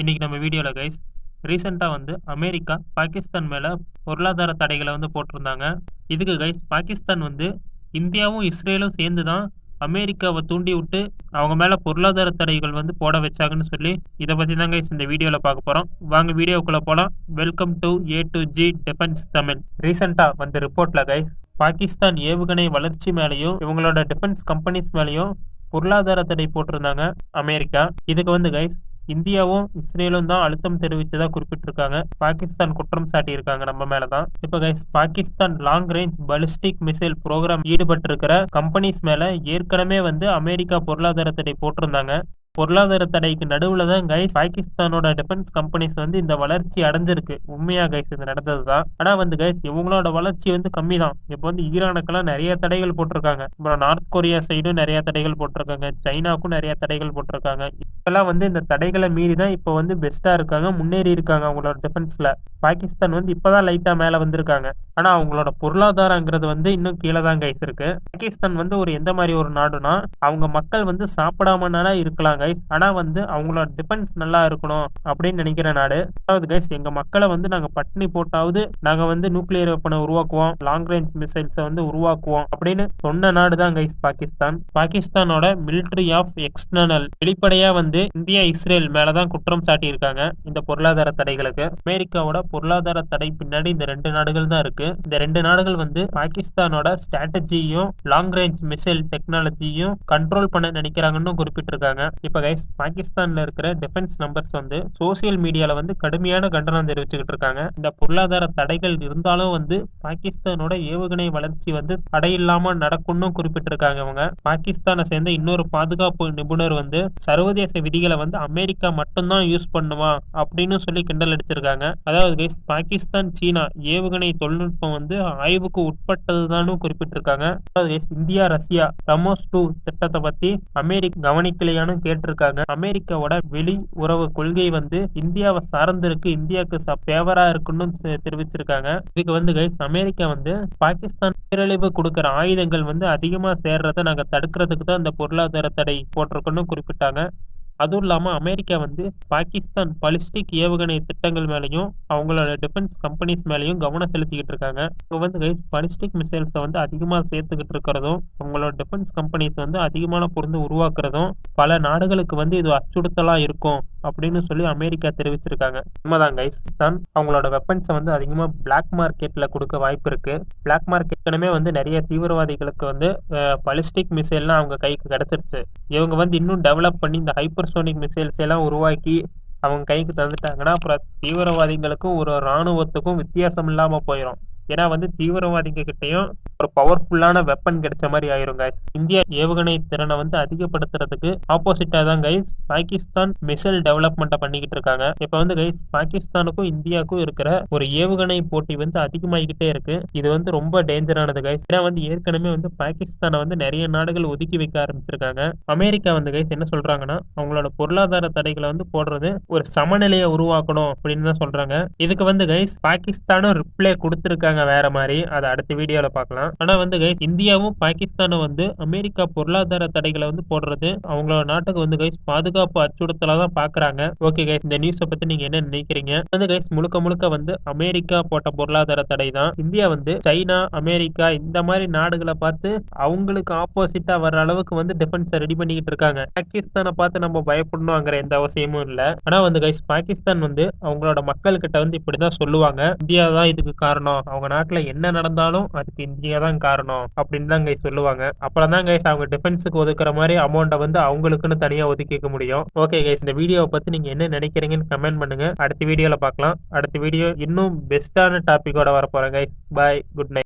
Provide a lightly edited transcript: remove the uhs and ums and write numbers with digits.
இன்னைக்கு நம்ம வீடியோல கைஸ் ரீசெண்டா வந்து அமெரிக்கா பாகிஸ்தான் மேல பொருளாதார தடைகளை வந்து போட்டிருந்தாங்க. இதுக்கு கைஸ் பாகிஸ்தான் வந்து இந்தியாவும் இஸ்ரேலும் சேர்ந்து தான் அமெரிக்காவை தூண்டி விட்டு அவங்க மேல பொருளாதார தடைகள் வந்து போட வச்சாங்கன்னு சொல்லி இதை பத்தி தான் கைஸ் இந்த வீடியோல பார்க்க போறோம். வாங்க வீடியோக்குள்ள போலாம். Welcome to A to G defence Tamil. ரீசெண்டா வந்த ரிப்போர்ட்ல கைஸ் பாகிஸ்தான் ஏவுகணை வளர்ச்சி மேலேயும் இவங்களோட டிஃபென்ஸ் கம்பெனிஸ் மேலேயும் பொருளாதார தடை போட்டிருந்தாங்க அமெரிக்கா. இதுக்கு வந்து கைஸ் இந்தியாவும் இஸ்ரேலும் தான் அழுத்தம் தெரிவிச்சதா குறிப்பிட்டிருக்காங்க. பாகிஸ்தான் குற்றம் சாட்டி இருக்காங்க நம்ம மேலதான். இப்ப guys Pakistan long range ballistic missile program ஈடுபட்டு இருக்கிற கம்பெனிஸ் மேல ஏற்கனவே வந்து அமெரிக்கா பொருளாதார தடை போட்டிருந்தாங்க. பொருளாதார தடைக்கு நடுவுல தான் கைஸ் பாகிஸ்தானோட டிஃபென்ஸ் கம்பெனிஸ் வந்து இந்த வளர்ச்சி அடைஞ்சிருக்கு. உண்மையா கைஸ் இது நடந்ததுதான். ஆனா வந்து கைஸ் இவங்களோட வளர்ச்சி வந்து கம்மி தான். இப்போ வந்து ஈரானுக்கெல்லாம் நிறைய தடைகள் போட்டிருக்காங்க. அப்புறம் நார்த் கொரியா சைடும் நிறைய தடைகள் போட்டிருக்காங்க. சைனாக்கும் நிறைய தடைகள் போட்டிருக்காங்க. இப்பெல்லாம் வந்து இந்த தடைகளை மீறி தான் இப்போ வந்து பெஸ்டா இருக்காங்க, முன்னேறி இருக்காங்க அவங்களோட டிஃபென்ஸ்ல. பாகிஸ்தான் வந்து இப்பதான் லைட்டா மேல வந்திருக்காங்க. ஆனா அவங்களோட பொருளாதாரங்கிறது வந்து இன்னும் கீழே தான் கைஸ் இருக்கு. பாகிஸ்தான் வந்து ஒரு எந்த மாதிரி ஒரு நாடுனா அவங்க மக்கள் வந்து சாப்பிடாமனால இருக்கலாம் கைஸ். ஆனா வந்து அவங்களோட டிஃபென்ஸ் நல்லா இருக்கணும் அப்படின்னு நினைக்கிற நாடு. அதாவது கைஸ் எங்க மக்களை வந்து நாங்க பட்டினி போட்டாவது நாங்க வந்து நியூக்ளியர் வெப்பனை உருவாக்குவோம், லாங் ரேஞ்ச் மிசைல்ஸை வந்து உருவாக்குவோம் அப்படின்னு சொன்ன நாடு தான் கைஸ் பாகிஸ்தான். பாகிஸ்தானோட மிலிட்டரி ஆஃப் எக்ஸ்டர்னல் வெளிப்படையா வந்து இந்தியா இஸ்ரேல் மேலதான் குற்றம் சாட்டி இருக்காங்க இந்த பொருளாதார தடைகளுக்கு. அமெரிக்காவோட பொருளாதார தடை பின்னாடி இந்த ரெண்டு நாடுகள் தான் இருக்கு. இந்த ரெண்டு நாடுகள் வந்து பாகிஸ்தானோட ஸ்ட்ராட்டஜியும் லாங் ரேஞ்ச் மிசைல் டெக்னாலஜியும் கண்ட்ரோல் பண்ண நினைக்கிறாங்கன்னு குறிப்பிட்டிருக்காங்க. இப்ப கைஸ் பாகிஸ்தான்ல இருக்கிற டிஃபென்ஸ் நம்பர்ஸ் வந்து சோசியல் மீடியால வந்து கடுமையான கண்டனம் தெரிவிச்சுக்கிட்டு இருக்காங்க. இந்த பொருளாதார தடைகள் இருந்தாலும் வந்து பாகிஸ்தானோட ஏவுகணை வளர்ச்சி வந்து தடையில்லாம நடக்கும்னு குறிப்பிட்டிருக்காங்க. அவங்க பாகிஸ்தானை சேர்ந்த இன்னொரு பாதுகாப்பு நிபுணர் வந்து சர்வதேச விதிகளை வந்து அமெரிக்கா மட்டும்தான் யூஸ் பண்ணுமா அப்படின்னு சொல்லி கிண்டல் அடிச்சிருக்காங்க. அதாவது கைஸ் பாகிஸ்தான் சீனா ஏவுகணை தொழில்நுட்பம் வந்து ஆய்வுக்கு உட்பட்டதுதான் குறிப்பிட்டிருக்காங்க. அதாவது கைஸ் இந்தியா ரஷ்யா பிரமோஸ் 2 திட்டத்தை பத்தி அமெரிக்கா கவனிக்கலையானு கேட்டிருக்காங்க. அமெரிக்காவோட வெளி உறவு கொள்கை வந்து இந்தியாவை சார்ந்து இருக்கு, இந்தியாவுக்கு ஃபேவரா இருக்குன்னு தெரிவிச்சிருக்காங்க. இதுக்கு வந்து கைஸ் அமெரிக்கா வந்து பாகிஸ்தான் பேரழிவு கொடுக்கிற ஆயுதங்கள் வந்து அதிகமா சேர்றதை நாங்க தடுக்கிறதுக்கு தான் இந்த பொருளாதார தடை போட்டிருக்கோன்னு குறிப்பிட்டாங்க. அதுவும் இல்லாம அமெரிக்கா வந்து பாகிஸ்தான் பாலிஸ்டிக் ஏவுகணை திட்டங்கள் மேலேயும் அவங்களோட டிஃபென்ஸ் கம்பெனிஸ் மேலேயும் கவனம் செலுத்திக்கிட்டு இருக்காங்க. இப்போ வந்து கைஸ் பாலிஸ்டிக் மிசைல்ஸை வந்து அதிகமா சேர்த்துக்கிட்டு இருக்கிறதும் அவங்களோட டிஃபென்ஸ் கம்பெனிஸ் வந்து அதிகமான பொருந்து உருவாக்குறதும் பல நாடுகளுக்கு வந்து இது அச்சுறுத்தலா இருக்கும் அப்படின்னு சொல்லி அமெரிக்கா தெரிவிச்சிருக்காங்க. உண்மைதான் கைஸ். தான் அவங்களோட வெப்பன்ஸை வந்து அதிகமா பிளாக் மார்க்கெட்ல கொடுக்க வாய்ப்பு இருக்கு. பிளாக் மார்க்கெட்னுமே வந்து நிறைய தீவிரவாதிகளுக்கு வந்து பாலிஸ்டிக் மிசைல்லாம் அவங்க கைக்கு கிடைச்சிருச்சு. இவங்க வந்து இன்னும் டெவலப் பண்ணி இந்த ஹைப்பர்சோனிக் மிசைல்ஸ் எல்லாம் உருவாக்கி அவங்க கைக்கு தந்துட்டாங்கன்னா அப்புறம் தீவிரவாதிகளுக்கும் ஒரு இராணுவத்துக்கும் வித்தியாசம் இல்லாம போயிடும். ஏன்னா வந்து தீவிரவாதிங்க கிட்டையும் ஒரு பவர்ஃபுல்லான வெப்பன் கிடைச்ச மாதிரி ஆயிரும் கைஸ். இந்தியா ஏவுகணை திறனை வந்து அதிகப்படுத்துறதுக்கு ஆப்போசிட்டா தான் கைஸ் பாகிஸ்தான் மிசைல் டெவலப்மெண்ட்டை பண்ணிக்கிட்டு இருக்காங்க. இப்ப வந்து கைஸ் பாகிஸ்தானுக்கும் இந்தியாவுக்கும் இருக்கிற ஒரு ஏவுகணை போட்டி வந்து அதிகமாகிக்கிட்டே இருக்கு. இது வந்து ரொம்ப டேஞ்சரானது கைஸ். ஏன்னா வந்து ஏற்கனவே வந்து பாகிஸ்தானை வந்து நிறைய நாடுகள் ஒதுக்கி வைக்க ஆரம்பிச்சிருக்காங்க. அமெரிக்கா வந்து கைஸ் என்ன சொல்றாங்கன்னா அவங்களோட பொருளாதார தடைகளை வந்து போடுறது ஒரு சமநிலையை உருவாக்கணும் அப்படின்னு தான் சொல்றாங்க. இதுக்கு வந்து கைஸ் பாகிஸ்தானும் ரிப்ளை கொடுத்திருக்காங்க வேற மாதிரி. அதை அடுத்த வீடியோல பார்க்கலாம். ஆனா வந்து கைஸ் இந்தியாவும் பாகிஸ்தானும் வந்து அமெரிக்கா பொருளாதார தடைகளை வந்து போடுறது அவங்களோட நாட்டுக்கு வந்து கைஸ் பாதுகாப்பு அச்சுறுத்தலா தான் பாக்குறாங்க. ஓகே கைஸ், இந்த நியூஸை பத்தி நீங்க என்ன நினைக்கிறீங்க? வந்து கைஸ் முழுக்க முழுக்க வந்து அமெரிக்கா போட்ட பொருளாதார தடை தான். இந்தியா வந்து சைனா அமெரிக்கா இந்த மாதிரி நாடுகளை பார்த்து அவங்களுக்கு ஆப்போசிட்டா வர்ற அளவுக்கு வந்து டிஃபென்ஸ் ரெடி பண்ணிக்கிட்டு இருக்காங்க. பாகிஸ்தானை பார்த்து நம்ம பயப்படணுங்கிற எந்த அவசியமும் இல்ல. ஆனா வந்து கைஸ் பாகிஸ்தான் வந்து அவங்களோட மக்கள் கிட்ட வந்து இப்படிதான் சொல்லுவாங்க, இந்தியா தான் இதுக்கு காரணம், அவங்க நாட்டுல என்ன நடந்தாலும் அதுக்கு இந்தியா தான் காரணம் அப்படின்னு தான் கைஸ் சொல்லுவாங்க. அப்புறம் தான் கைஸ் அவங்க டிஃபென்ஸுக்கு ஒதுக்குற மாதிரி அமௌண்ட்டை வந்து அவங்களுக்குன்னு தனியா ஒதுக்கிக்க முடியும். ஓகே கைஸ், இந்த வீடியோவை பத்தி நீங்க என்ன நினைக்கிறீங்கன்னு கமெண்ட் பண்ணுங்க. அடுத்த வீடியோல பார்க்கலாம். அடுத்த வீடியோ இன்னும் பெஸ்டான டாபிக்கோட வரப்போறேன் கைஸ். பாய், குட் நைட்.